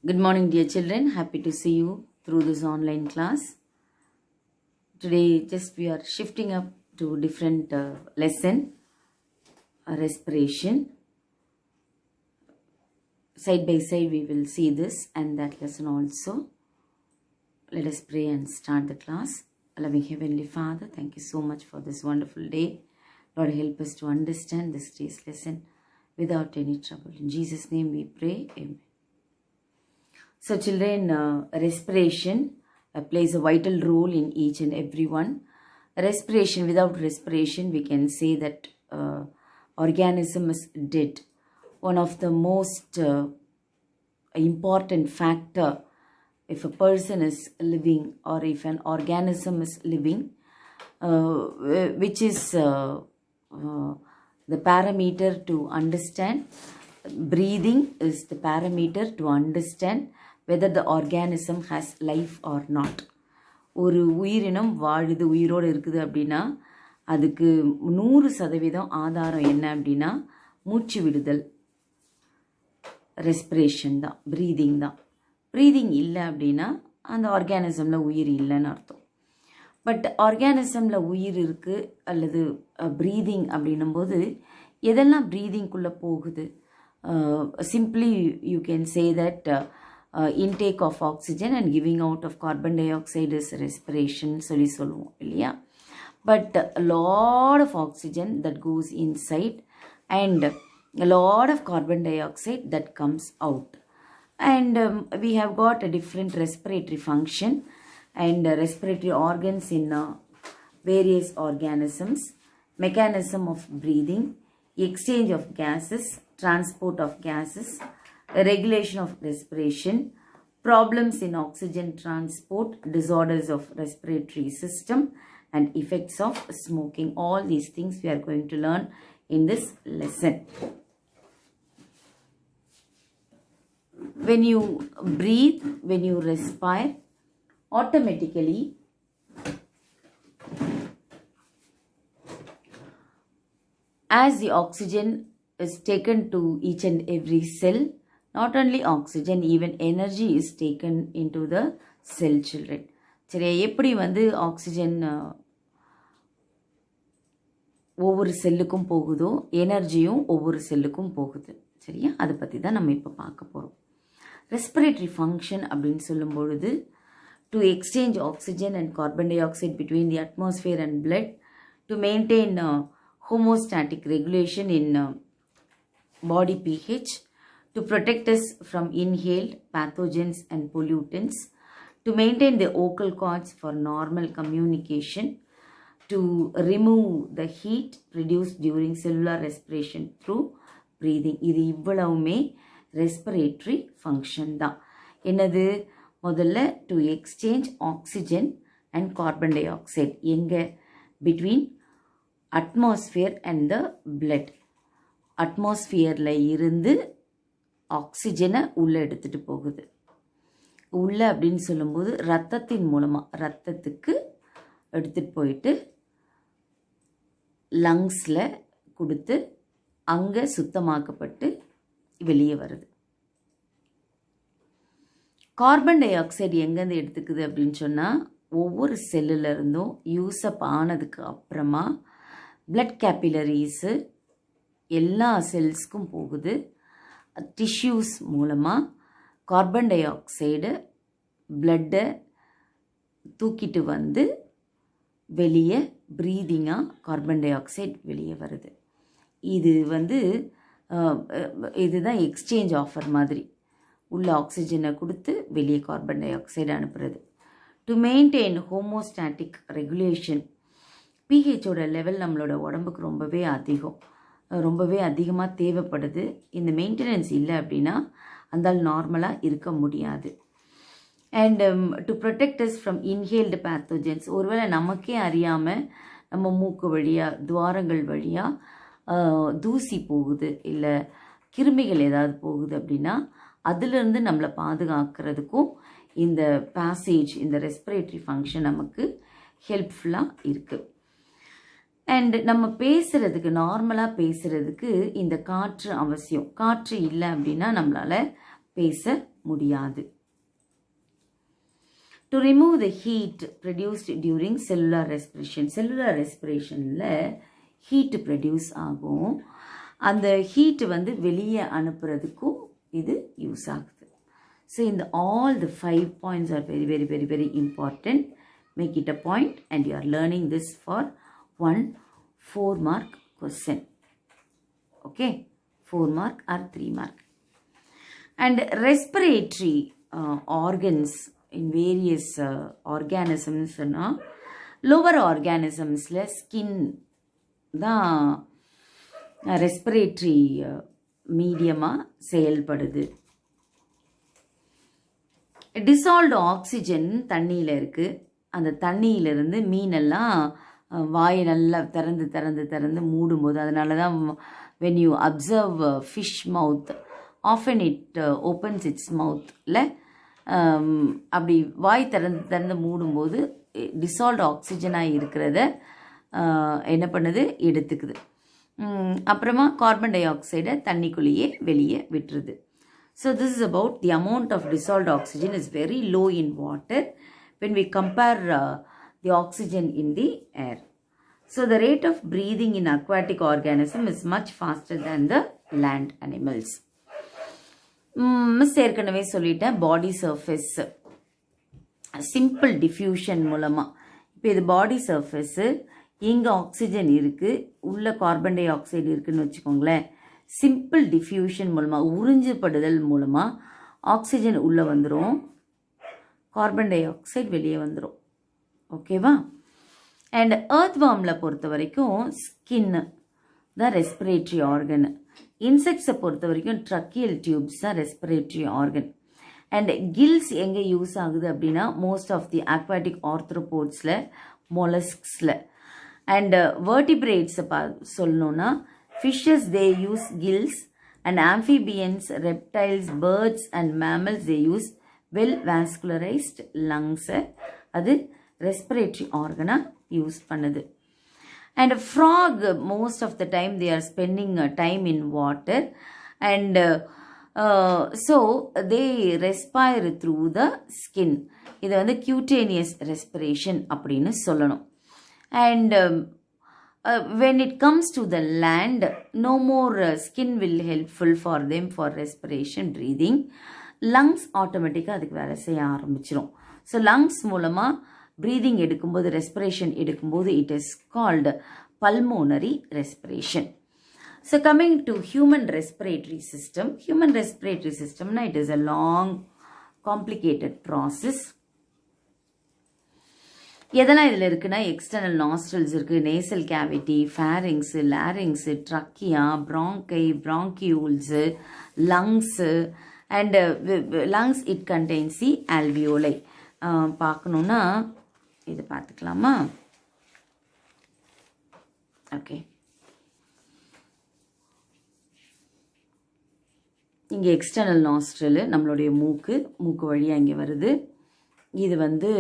Good morning, dear children. Happy to see you through this online class. Today, we are shifting up to different lesson, respiration. Side by side, we will see this and that lesson also. Let us pray and start the class. Loving Heavenly Father, thank you so much for this wonderful day. Lord, help us to understand this day's lesson without any trouble. In Jesus' name we pray. Amen. So children, respiration plays a vital role in each and every one. Respiration, without respiration, we can say that organism is dead. One of the most important factor if a person is living or if an organism is living, which is the parameter to understand. Breathing is the parameter to understand whether the organism has life or not. ஒரு உயிரினம் வாழுது, உயிரோடு இருக்குது அப்படின்னா அதுக்கு 100% ஆதாரம் என்ன அப்படின்னா மூச்சு விடுதல், ரெஸ்பிரேஷன் தான், ப்ரீதிங் தான். ப்ரீதிங் இல்லை அப்படின்னா அந்த ஆர்கானிசமில் உயிர் இல்லைன்னு அர்த்தம். பட் ஆர்கானிசமில் உயிர் இருக்குது அல்லது ப்ரீதிங் அப்படின்னும் போது எதெல்லாம் ப்ரீதிங்குள்ளே போகுது? Simply you can say that intake of oxygen and giving out of carbon dioxide is respiration சொல்லி சொல்லுவோம் இல்லையா? But a lot of oxygen that goes inside and a lot of carbon dioxide that comes out. And we have got a different respiratory function and respiratory organs in various organisms, mechanism of breathing, exchange of gases, transport of gases, regulation of respiration, problems in oxygen transport, disorders of respiratory system, and effects of smoking. All these things we are going to learn in this lesson. When you breathe, when you respire, automatically as the oxygen is taken to each and every cell, not only oxygen, even energy is taken into the cell, children. சரி, எப்படி oxygen ஒவ்வொரு செல்லுக்கும் போகுதோ எனர்ஜியும் ஒவ்வொரு செல்லுக்கும் போகுது. சரியா? அதை பற்றி தான் நம்ம இப்போ பார்க்க போகிறோம். ரெஸ்பிரேட்டரி ஃபங்க்ஷன் அப்படின்னு சொல்லும் பொழுது to exchange oxygen and carbon di oxide between the atmosphere and blood to maintain homeostatic regulation in body pH, to protect us from inhaled pathogens and pollutants, to maintain the vocal cords for normal communication, to remove the heat produced during cellular respiration through breathing. இது இவ்வளவுமே respiratory function தான். என்னது? முதல்ல to exchange oxygen and carbon dioxide. எங்க? Between atmosphere and the blood. அட்மாஸ்பியரில் இருந்து ஆக்சிஜனை உள்ளே எடுத்துகிட்டு போகுது. உள்ளே அப்படின்னு சொல்லும்போது ரத்தத்தின் மூலமாக ரத்தத்துக்கு எடுத்துகிட்டு போயிட்டு லங்ஸில் கொடுத்து அங்கே சுத்தமாக்கப்பட்டு வெளியே வருது. கார்பன் டை ஆக்சைடு எங்கேருந்து எடுத்துக்குது அப்படின்னு சொன்னால் ஒவ்வொரு செல்லுலேருந்தும் யூஸ்அப் ஆனதுக்கு அப்புறமா பிளட் கேப்பிலரிஸு எல்லா செல்ஸ்க்கும் போகுது. டிஷ்யூஸ் மூலமாக கார்பன் டை ஆக்சைடு பிளட்டை தூக்கிட்டு வந்து வெளியே ப்ரீதிங்காக கார்பன் டை ஆக்சைடு வெளியே வருது. இது இதுதான் எக்ஸ்சேஞ்ச் ஆஃபர் மாதிரி. உள்ள ஆக்சிஜனை கொடுத்து வெளியே கார்பன் டை ஆக்சைடு அனுப்புறது. To maintain homeostatic regulation. பிஹெச்சோட லெவல் நம்மளோட உடம்புக்கு ரொம்பவே அதிகமாக தேவைப்படுது. இந்த மெயின்டெனன்ஸ் இல்லை அப்படின்னா அந்த நார்மலாக இருக்க முடியாது. And to protect as from inhaled pathogens. ஒருவேளை நமக்கே அறியாமல் நம்ம மூக்கு வழியாக துவாரங்கள் வழியாக தூசி போகுது இல்லை கிருமிகள் ஏதாவது போகுது அப்படின்னா அதிலிருந்து நம்மளை பாதுகாக்கிறதுக்கும் இந்த பேசேஜ், இந்த ரெஸ்பிரேட்டரி ஃபங்க்ஷன் நமக்கு ஹெல்ப்ஃபுல்லாக இருக்குது. அண்ட் நம்ம பேசுகிறதுக்கு, நார்மலாக பேசுகிறதுக்கு இந்த காற்று அவசியம். காற்று இல்லை அப்படின்னா நம்மளால் பேச முடியாது. To remove the heat produced during cellular respiration. Cellular respirationல heat produce ஆகும். அந்த heat வந்து வெளியே அனுப்புறதுக்கும் இது யூஸ் ஆகுது. So இந்த all the 5 points are very very very very important. Make it a point and you are learning this for one 4 mark question. Okay, 4 mark or 3 mark. And respiratory organs in various organisms lower organisms skin தான் respiratory medium செயல்படுது. dissolved oxygen தண்ணியில் இருக்கு. அந்த தண்ணியிலிருந்து மீனெல்லாம் வாயை நல்லா திறந்து மூடும்போது, அதனால தான் when you observe fish mouth often it opens its mouth அப்படி வாய் திறந்து மூடும்போது டிசால்வ்டு ஆக்சிஜனாக இருக்கிறத என்ன பண்ணுது, எடுத்துக்குது. அப்புறமா கார்பன் டை ஆக்சைடை தண்ணிக்குள்ளேயே வெளியே விட்டுருது. So this is about the amount of dissolved oxygen is very low in water when we compare the oxygen in the air. So the rate of breathing in aquatic organism is much faster than the land animals. Miss ஏற்கனவே சொல்லிட்டேன், பாடி surface simple diffusion மூலமாக. இப்போ இது பாடி surface, இங்கே oxygen இருக்குது, உள்ள carbon di oxide இருக்குதுன்னு வச்சுக்கோங்களேன். சிம்பிள் டிஃப்யூஷன் மூலமாக, உறிஞ்சுப்படுதல் மூலமாக ஆக்சிஜன் உள்ளே வந்துடும், கார்பன் டை ஆக்சைடு வெளியே வந்துடும். ஓகேவா? அண்ட் எர்த்வார்மில் பொறுத்த வரைக்கும் ஸ்கின்னு தான் ரெஸ்பிரேட்டரி ஆர்கன். இன்செக்ட்ஸை பொறுத்த வரைக்கும் ட்ரக்கியல் டியூப்ஸ் தான் ரெஸ்பிரேட்டரி ஆர்கன். அண்ட் கில்ஸ் எங்கே யூஸ் ஆகுது அப்படின்னா மோஸ்ட் ஆஃப் தி அக்வாட்டிக் ஆர்த்ரோபோட்ஸில், மொலஸ்க்ஸில். அண்ட் வேர்டிபிரேட்ஸை சொல்லணுன்னா fishes they use gills, and amphibians, reptiles, birds and mammals they use well vascularized லங்ஸை. அது ரெஸ்பிரேட்டரி ஆர்கனாக யூஸ் பண்ணுது. And a frog, most of the time they are spending time in water, and so they respire through the skin. இது வந்து cutaneous respiration அப்படின்னு சொல்லணும். And when it comes to the land, no more skin will helpful for them for respiration, breathing. Lungs ஆட்டோமேட்டிக்காக அதுக்கு வேலை செய்ய ஆரம்பிச்சிடும். So lungs மூலமாக breathing எடுக்கும்போது, respiration எடுக்கும்போது, it is called pulmonary respiration. So coming to human respiratory system, it is a long complicated process. எதெல்லாம் இதில் இருக்குன்னா, எக்ஸ்டர்னல் நாஸ்ட்ரல்ஸ் இருக்குது, nasal cavity, pharynx, larynx, trachea, bronchi, bronchioles, lungs. And lungs it contains the alveoli. பார்க்கணுன்னா இது பார்த்துக்கலாமா? Okay, இங்கே external நாஸ்ட்ரல் நம்மளுடைய மூக்கு வழியாக இங்கே வருது. இது வந்து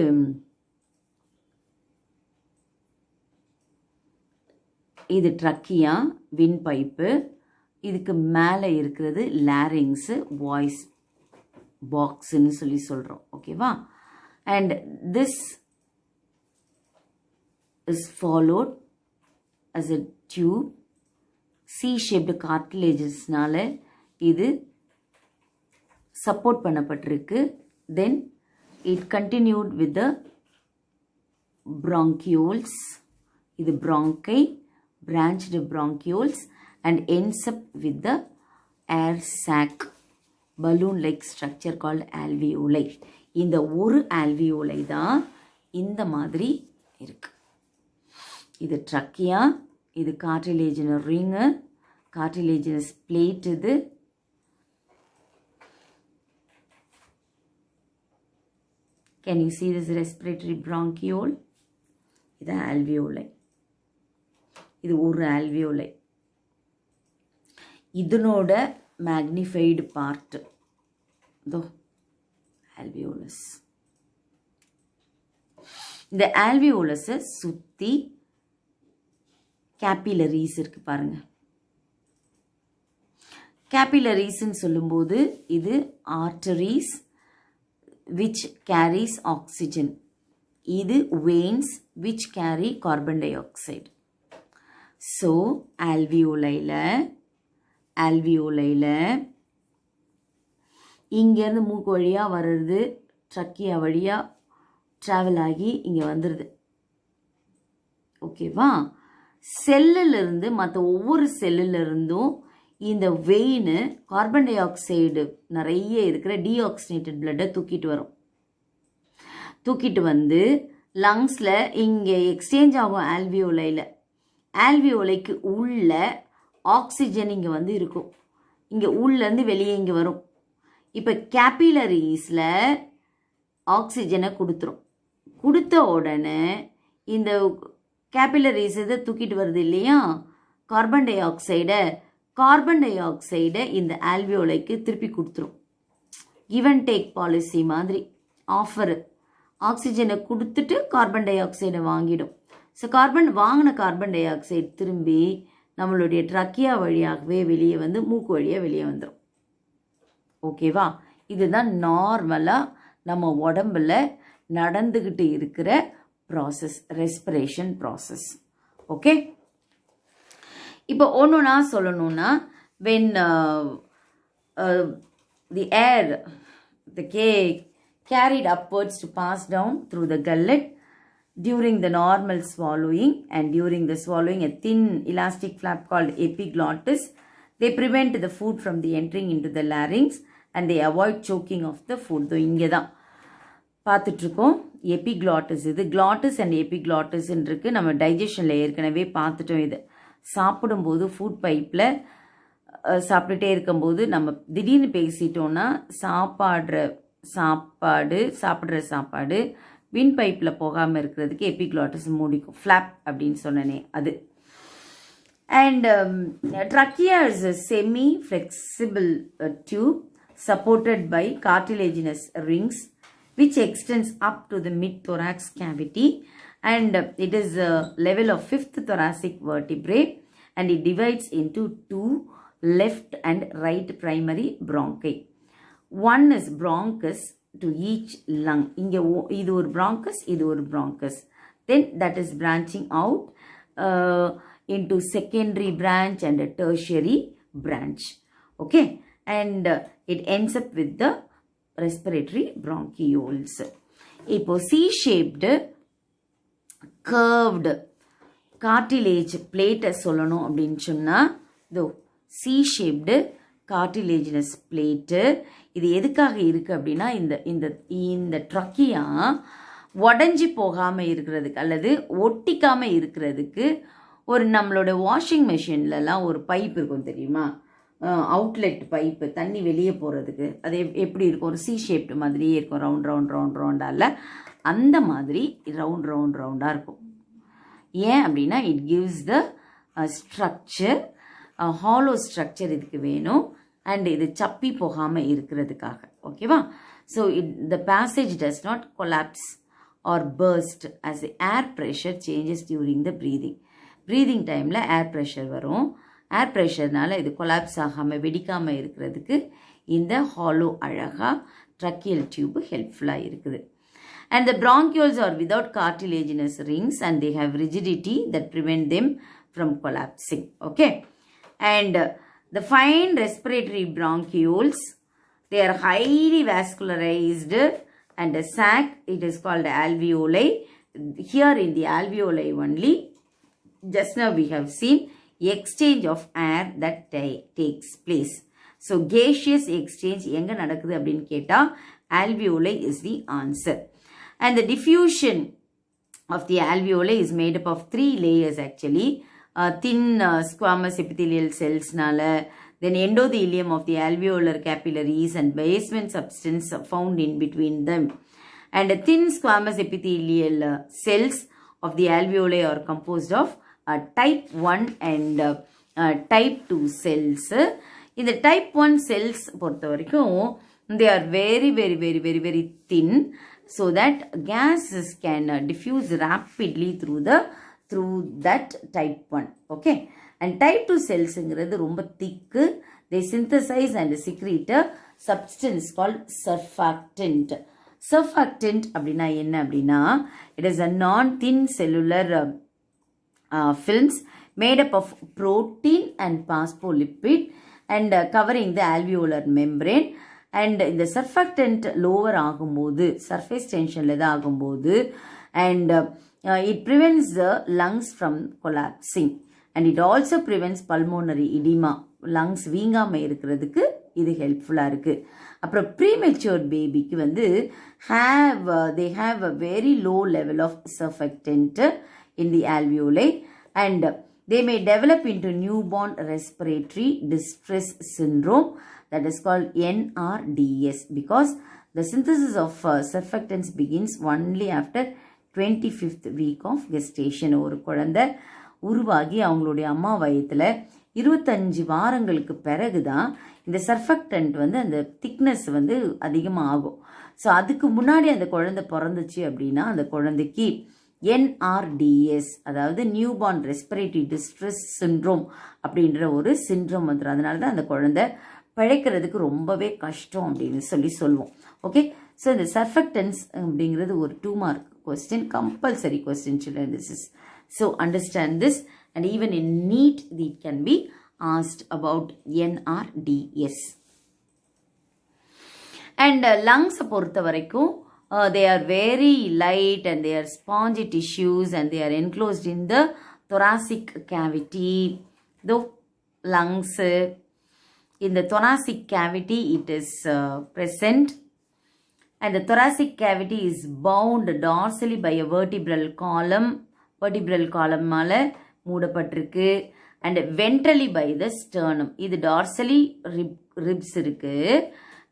இது ட்ரக்கியா, வின் பைப்பு. இதுக்கு மேலே இருக்கிறது லாரிங்ஸு, வாய்ஸ் பாக்ஸுன்னு சொல்கிறோம். ஓகேவா? And this is followed as a tube, C-shaped cartilagesனால இது support பண்ணப்பட்டிருக்கு. Then it continued with the bronchioles. இது bronchi, branched bronchioles, and ends up with the air sac, balloon-like structure called alveoli. இந்த ஒரு alveoli தான் இந்த மாதிரி இருக்கு. இது ட்ரக்கியா, இது கார்டிலேஜின ரிங்கு, கார்டிலேஜினஸ் பிளேட். இது can you see this respiratory bronchiole? இது alveoli. இது ஒரு alveoli. இதனோட மேக்னிஃபைடு பார்ட் இதோ alveolus. இந்த alveolus-ஐ சுற்றி கேபிலரிஸ் இருக்கு பாருங்க. கேபிலரிஸ்ன்னு சொல்லும்போது இது arteries which carries oxygen. இது veins which carry carbon dioxide. So alveoli-ல இங்கேருந்து மூக்கு வழியாக வர்றது ட்ரக்கியா வழியாக ட்ராவல் ஆகி இங்கே வந்துடுது. ஓகேவா? செல்லிலிருந்து மற்ற ஒவ்வொரு செல்லிலிருந்தும் இந்த வெயின் கார்பன் டை ஆக்சைடு நிறைய இருக்கிற டீஆக்சினேட்டட் பிளட்டை தூக்கிட்டு வந்து லங்ஸில் இங்கே எக்ஸ்சேஞ்ச் ஆகும். ஆல்வியோலைக்கு உள்ள ஆக்சிஜன் இங்கே வந்து இருக்கும். இங்கே உள்ளேருந்து வெளியே இங்கே வரும். இப்போ கேபிலரிஸில் ஆக்சிஜனை கொடுத்த உடனே இந்த கேபிலரிஸ் இதை தூக்கிட்டு வருது இல்லையா கார்பன் டை ஆக்சைடை இந்த ஆல்வியோலைக்கு திருப்பி கொடுத்துரும். கிவ் அண்ட் டேக் பாலிசி மாதிரி ஆஃபரு. ஆக்சிஜனை கொடுத்துட்டு கார்பன் டை ஆக்சைடை வாங்கிடும். ஸோ வாங்கின கார்பன் டை ஆக்சைடு திரும்பி நம்மளுடைய ட்ரக்கியா வழியாகவே வெளியே வந்து மூக்கு வழியாக வெளியே வந்துடும். ஓகேவா? இதுதான் நார்மலாக நம்ம உடம்புல நடந்துக்கிட்டு இருக்கிற ப்ராசஸ், ரெஸ்பிரேஷன் ப்ராசஸ். ஓகே, இப்போ ஒன்றுனா சொல்லணும்னா when the air carried upwards to pass down through the gullet during the normal swallowing, and during the swallowing a thin elastic flap called epiglottis, they prevent the food from the entering into the larynx and they avoid choking of the food. So இங்கே தான் பார்த்துட்ருக்கோம் epiglottis. இது glottis and எபிக்ளாட்டிஸ்ன்னு இருக்குது. நம்ம டைஜஷனில் ஏற்கனவே பார்த்துட்டோம். இது சாப்பிடும்போது ஃபுட் பைப்பில் சாப்பிட்டுட்டே இருக்கும்போது நம்ம திடீர்னு பேசிட்டோன்னா சாப்பிட்ற சாப்பாடு வின் பைப்பில் போகாமல் இருக்கிறதுக்கு எபிக்ளாட்டிஸ் மூடிக்கும். ஃப்ளாப் அப்படின்னு சொன்னனே அது. And trachea is a semi-flexible tube supported by cartilaginous rings which extends up to the mid-thorax cavity, and it is a level of 5th thoracic vertebrae, and it divides into 2 left and right primary bronchi. One is bronchus to each lung. இங்கே இது ஒரு bronchus, then that is branching out into secondary branch and a tertiary branch. Okay, and it ends up with the respiratory bronchioles. இப்போ C-shaped curved cartilage plate சொல்லணும் அப்படின்னு சொன்னால் இதோ C-shaped cartilaginous plate. இது எதுக்காக இருக்குது அப்படின்னா இந்த ட்ரக்கியா உடஞ்சி போகாமல் இருக்கிறதுக்கு அல்லது ஒட்டிக்காமல் இருக்கிறதுக்கு ஒரு நம்மளோட வாஷிங் மெஷின்லலாம் ஒரு பைப் இருக்கும் தெரியுமா, அவுட்லெட் பைப்பு, தண்ணி வெளியே போகிறதுக்கு. அது எப்படி இருக்கும், ஒரு C-ஷேப்டு மாதிரியே இருக்கும், ரவுண்டாக அந்த மாதிரி ரவுண்டாக இருக்கும். ஏன் அப்படின்னா it gives the structure, hollow structure இதுக்கு வேணும், அண்ட் இது சப்பி போகாமல் இருக்கிறதுக்காக. ஓகேவா? So the passage does not collapse or burst as the air pressure changes during the breathing டைமில் ஏர் ப்ரெஷர் வரும். ஏர் ப்ரெஷர்னால இது கொலாப்ஸ் ஆகாமல் வெடிக்காமல் இருக்கிறதுக்கு இந்த ஹாலோ அழகாக ட்ரக்கியல் டியூப் ஹெல்ப்ஃபுல்லாக இருக்குது. And the bronchioles are without cartilaginous rings and they have rigidity that prevent them from collapsing. Okay, and the fine respiratory bronchioles, they are highly vascularized, and the sac, it is called alveoli. Here in the alveoli only, just now we have seen exchange of air that takes place. So gaseous exchange எங்க நடக்குது அப்படின்னு கேட்டா alveoli is the answer. And the diffusion of the alveoli is made up of 3 layers actually. Thin squamous epithelial cells nala, then endothelium of the alveolar capillaries and basement substance found in between them. And the thin squamous epithelial cells of the alveoli are composed of type 1 and type 2 cells. In the type 1 cells பொறுத்த வரைக்கும் they are very thin, so that gases can diffuse rapidly through that type 1. Okay, and type 2 cells ரொம்ப thick, they synthesize and secrete a substance called surfactant. Surfactant அப்படின்னா என்ன அப்படின்னா, it is a non-thin cellular films made up of protein and phospholipid and covering the alveolar membrane. And இந்த surfactant lower ஆகும்போது, surface tensionல தான் ஆகும்போது, and it prevents the lungs from collapsing. And it also prevents pulmonary edema. Lungs வீங்காம இருக்கிறதுக்கு இது ஹெல்ப்ஃபுல்லாக இருக்குது. அப்புறம் premature பேபிக்கு வந்து they have a very low level of surfactant in the alveoli, and they may develop into newborn respiratory distress syndrome, that is called NRDS, because the synthesis of surfactants begins only after 25th week of gestation. ஒரு குழந்தை உருவாகி அவங்களுடைய அம்மா வயிற்றில் 25 வாரங்களுக்கு பிறகு தான் இந்த சர்ஃபக்டன்ட் வந்து அந்த திக்னஸ் வந்து அதிகமாக ஆகும். ஸோ அதுக்கு முன்னாடி அந்த குழந்தை பிறந்துச்சு அப்படின்னா அந்த குழந்தைக்கு NRDS, அதாவது நியூபார்ன் ரெஸ்பிரேட்டரி டிஸ்ட்ரெஸ் சிண்ட்ரோம் அப்படின்ற ஒரு சிண்ட்ரோம் வந்துடும். அதனால தான் அந்த குழந்தை பிழைக்கிறதுக்கு ரொம்பவே கஷ்டம் அப்படின்னு சொல்லுவோம். ஓகே, ஸோ இந்த சர்ஃபக்டன்ஸ் அப்படிங்கிறது ஒரு 2 mark question, compulsory question children. This is so understand this, and even in NEET it can be asked about NRDS. And lungs பொறுத்த வரைக்கும் they are very light and they are spongy tissues and they are enclosed in the thoracic cavity. Though lungs in the thoracic cavity it is present, and the thoracic cavity is bound dorsally by a vertebral column மால மூடப்பட்டிருக்கு, and ventrally by the sternum. இது dorsally ribs இருக்கு,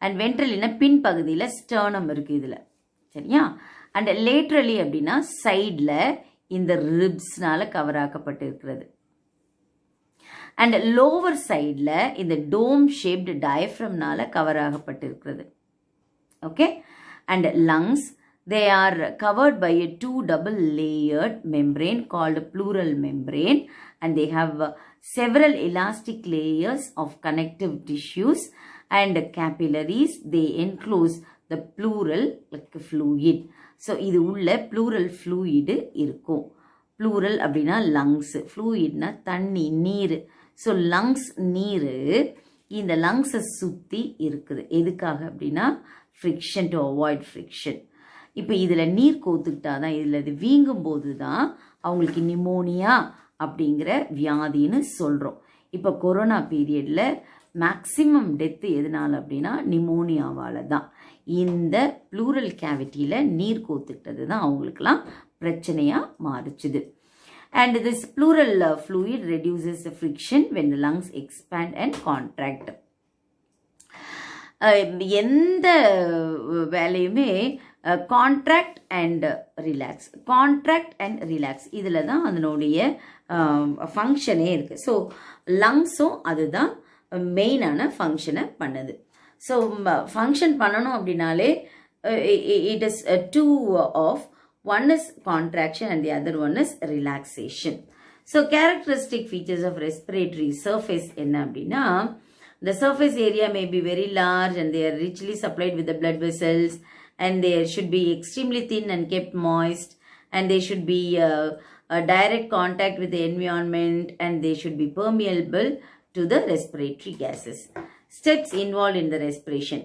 and ventrally பின் பகுதியில் sternum இருக்கு இதில், சரியா? and laterally அப்படின்னா சைடில் இந்த ribsனால கவர் ஆக்கப்பட்டிருக்கிறது, and lower சைடில் இந்த dome shaped diaphragmனால கவர் ஆகப்பட்டிருக்கிறது. Okay, and lungs, they are covered by a 2 double layered membrane called pleural membrane, and they have several elastic layers of connective tissues and capillaries. They enclose the pleural fluid. So இது உள்ள pleural fluid இருக்கும். pleural அப்படின்னா lungs, fluidனா தண்ணி, நீர். So lungs நீர் இந்த lungs சுற்றி இருக்குது. எதுக்காக அப்படின்னா friction, to avoid friction. இப்போ இதில் நீர் கோத்துக்கிட்டா தான், இதில் இது வீங்கும் போது தான் அவங்களுக்கு நிமோனியா அப்படிங்கிற வியாதின்னு சொல்கிறோம். இப்போ கொரோனா பீரியடில் மேக்சிமம் டெத்து எதனால் அப்படின்னா நிமோனியாவால் தான். இந்த ப்ளூரல் கேவிட்டியில் நீர் கோத்துக்கிட்டது தான் அவங்களுக்கெல்லாம் பிரச்சனையாக மாறிச்சுது. And this pleural fluid reduces the friction when the lungs expand and contract. எந்த வேலையுமே கான்ட்ராக்ட் அண்ட் ரிலாக்ஸ் இதில் தான் அதனுடைய ஃபங்க்ஷனே இருக்குது. ஸோ லங்ஸும் அதுதான் மெயினான ஃபங்க்ஷனை பண்ணுது. ஸோ ஃபங்க்ஷன் பண்ணணும் அப்படின்னாலே it is 2 of, one is contraction and the other one is relaxation. So characteristic features of respiratory surface என்ன அப்படின்னா, the surface area may be very large and they are richly supplied with the blood vessels, and they should be extremely thin and kept moist, and they should be a direct contact with the environment, and they should be permeable to the respiratory gases. Steps involved in the respiration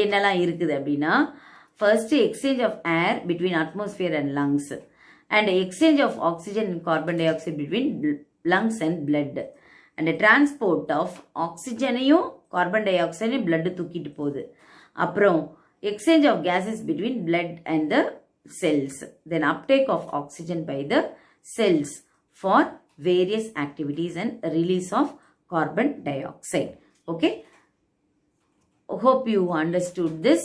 என்னெல்லாம் இருக்குது அப்படின்னா, first exchange of air between atmosphere and lungs, and exchange of oxygen and carbon dioxide between lungs and blood, and the transport of oxygenையும் carbon dioxideையும் blood தூக்கிட்டு போகுது. அப்புறம் exchange of gases between blood and the cells, then uptake of oxygen by the cells for various activities and release of carbon dioxide. Okay, hope you understood this.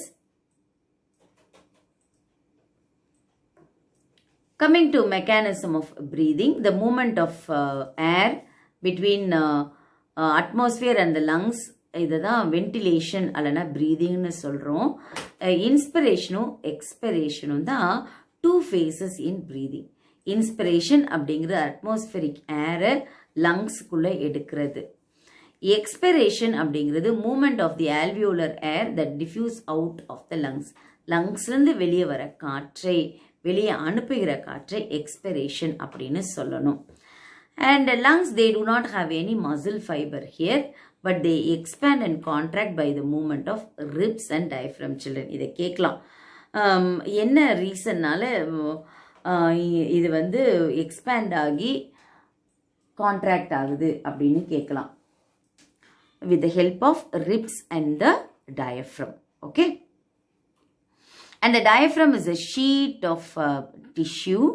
Coming to mechanism of breathing, the movement of air between atmosphere and the lungs, இதுதான் ventilation அல்லனா ப்ரீதிங்னு சொல்கிறோம். இன்ஸ்பிரேஷனும் எக்ஸ்பிரேஷனும் தான் 2 phases in breathing. Inspiration அப்படிங்கிறது atmospheric ஏரை லங்ஸ்குள்ளே எடுக்கிறது. எக்ஸ்பிரேஷன் அப்படிங்கிறது movement of the alveolar air that diffuse out of the lungs. லங்ஸ்லேருந்து வெளியே வர காற்றை, வெளியே அனுப்புகிற காற்றை எக்ஸ்பிரேஷன் அப்படின்னு சொல்லணும். And lungs, they do not have any muscle fiber here, but they expand and contract by the movement of ribs and diaphragm. Children, இதை கேட்கலாம். என்ன ரீசன்னால இது வந்து எக்ஸ்பேண்ட் ஆகி கான்ட்ராக்ட் ஆகுது அப்படின்னு கேட்கலாம். With the help of ribs and the diaphragm. Okay. And the diaphragm is a sheet of tissue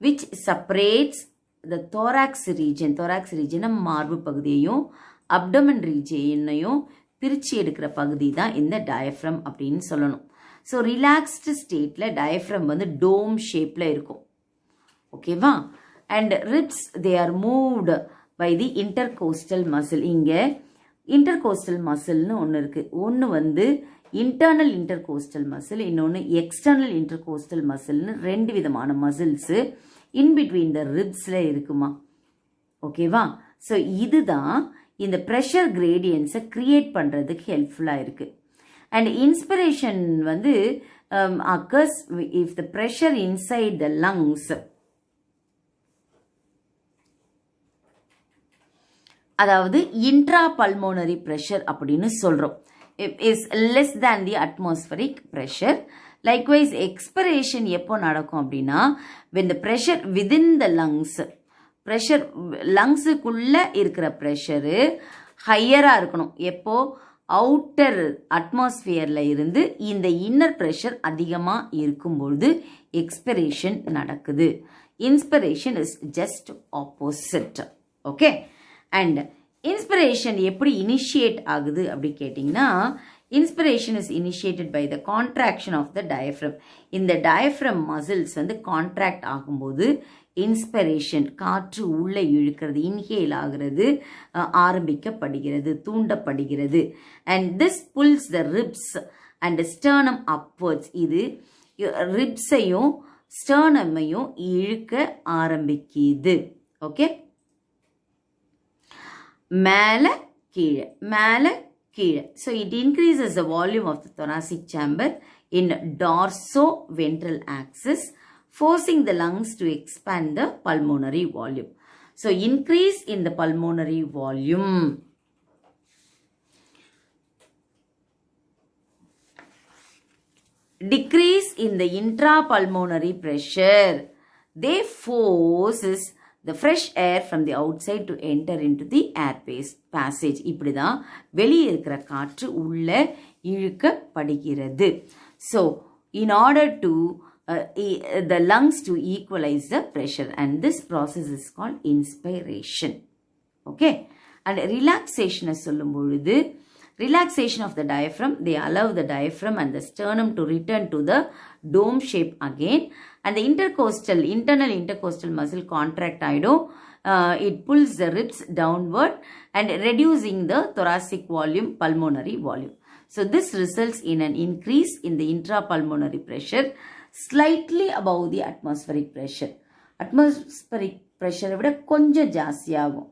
which separates the thorax region. Thorax region மார்பு பகுதியையும் abdomen regionையும் பிரிச்சு எடுக்கிற பகுதி தான் இந்த diaphragm அப்படின்னு சொல்லணும். ஸோ ரிலாக்ஸ்டு ஸ்டேட்டில் diaphragm வந்து டோம் ஷேப்பில் இருக்கும். ஓகேவா? And ribs they are moved by the intercostal muscle. இங்கே இன்டர்கோஸ்டல் மசில்னு ஒன்று இருக்குது. ஒன்று வந்து இன்டர்னல் இன்டர்கோஸ்டல் மசில், இன்னொன்று எக்ஸ்டர்னல் இன்டர்கோஸ்டல் மசில்னு ரெண்டு விதமான மசில்ஸு இன்பிட்வீன் த ரிப்ஸில் இருக்குமா. ஓகேவா? ஸோ இதுதான் இந்த ப்ரெஷர் கிரேடியன்ஸை க்ரியேட் பண்ணுறதுக்கு ஹெல்ப்ஃபுல்லாக இருக்குது. அண்ட் இன்ஸ்பிரேஷன் வந்து occurs if the pressure inside the lungs அதாவது இன்ட்ரா பல்மோனரி ப்ரெஷர் அப்படின்னு சொல்கிறோம், is less than the atmospheric pressure. Likewise expiration எப்போ நடக்கும் அப்படின்னா when the pressure within the lungs, pressure லங்ஸுக்குள்ளே இருக்கிற ப்ரெஷரு ஹையராக இருக்கணும். எப்போ? அவுட்டர் அட்மாஸ்பியரில் இருந்து இந்த இன்னர் ப்ரெஷர் அதிகமாக இருக்கும்பொழுது எக்ஸ்பிரேஷன் நடக்குது. Inspiration is just opposite. Okay. And inspiration எப்படி இனிஷியேட் ஆகுது அப்படி கேட்டிங்கன்னா, inspiration is initiated by the contraction of the diaphragm. இந்த டயஃப்ரம் மசில்ஸ் வந்து கான்ட்ராக்ட் ஆகும்போது இன்ஸ்பிரேஷன், காற்று உள்ளே இழுக்கிறது, இன்ஹேல் ஆகிறது ஆரம்பிக்கப்படுகிறது, தூண்டப்படுகிறது. And this pulls the ribs and sternum upwards. இது ரிப்ஸையும் ஸ்டர்னமையும் இழுக்க ஆரம்பிக்குது. ஓகே. மேலே கீழே, மேலே கீழே. So it increases the volume of the thoracic chamber in dorsoventral axis, forcing the lungs to expand the pulmonary volume. So increase in the pulmonary volume. Decrease in the intrapulmonary pressure. They forces the fresh air from the outside to enter into the air passage. இப்படிதான் வெளியே இருக்கிற காற்று உள்ள இழுக்கப்படுகிறது. So in order to the lungs to equalize the pressure, and this process is called inspiration. Okay. And relaxation சொல்லும் பொழுது, relaxation of the diaphragm, they allow the diaphragm and the sternum to return to the dome shape again, and the internal intercostal muscle contract ஆயிடும். It pulls the ribs downward and reducing the thoracic volume, pulmonary volume. So this results in an increase in the intrapulmonary pressure slightly above the atmospheric pressure. Atmospheric pressure விட கொஞ்சம் ஜாஸ்தியாகும்.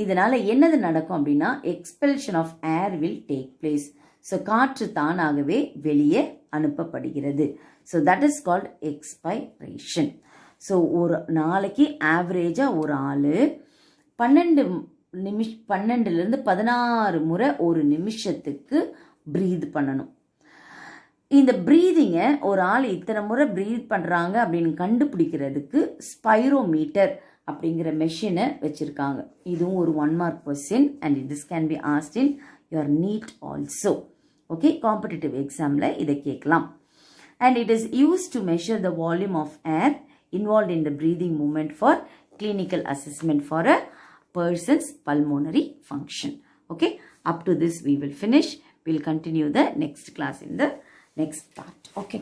இதனால என்னது நடக்கும் அப்படின்னா, expulsion of air will take place. So காற்று தானாகவே வெளியே அனுப்பப்படுகிறது. So that is called expiration. So ஒரு நாளைக்கு ஆவரேஜாக ஒரு ஆள் 12லிருந்து 16 முறை ஒரு நிமிஷத்துக்கு ப்ரீத் பண்ணணும். இந்த ப்ரீதிங்கை ஒரு ஆள் இத்தனை முறை ப்ரீத் பண்ணுறாங்க அப்படின்னு கண்டுபிடிக்கிறதுக்கு ஸ்பைரோமீட்டர் அப்படிங்கிற மெஷினை வச்சுருக்காங்க. இதுவும் ஒரு 1 mark question, and this can be asked in your NEET also. Okay, competitive எக்ஸாமில் இதை கேட்கலாம். And it is used to measure the volume of air involved in the breathing movement for clinical assessment for a person's pulmonary function. Okay, up to this we will finish. We'll continue the next class in the next part. Okay.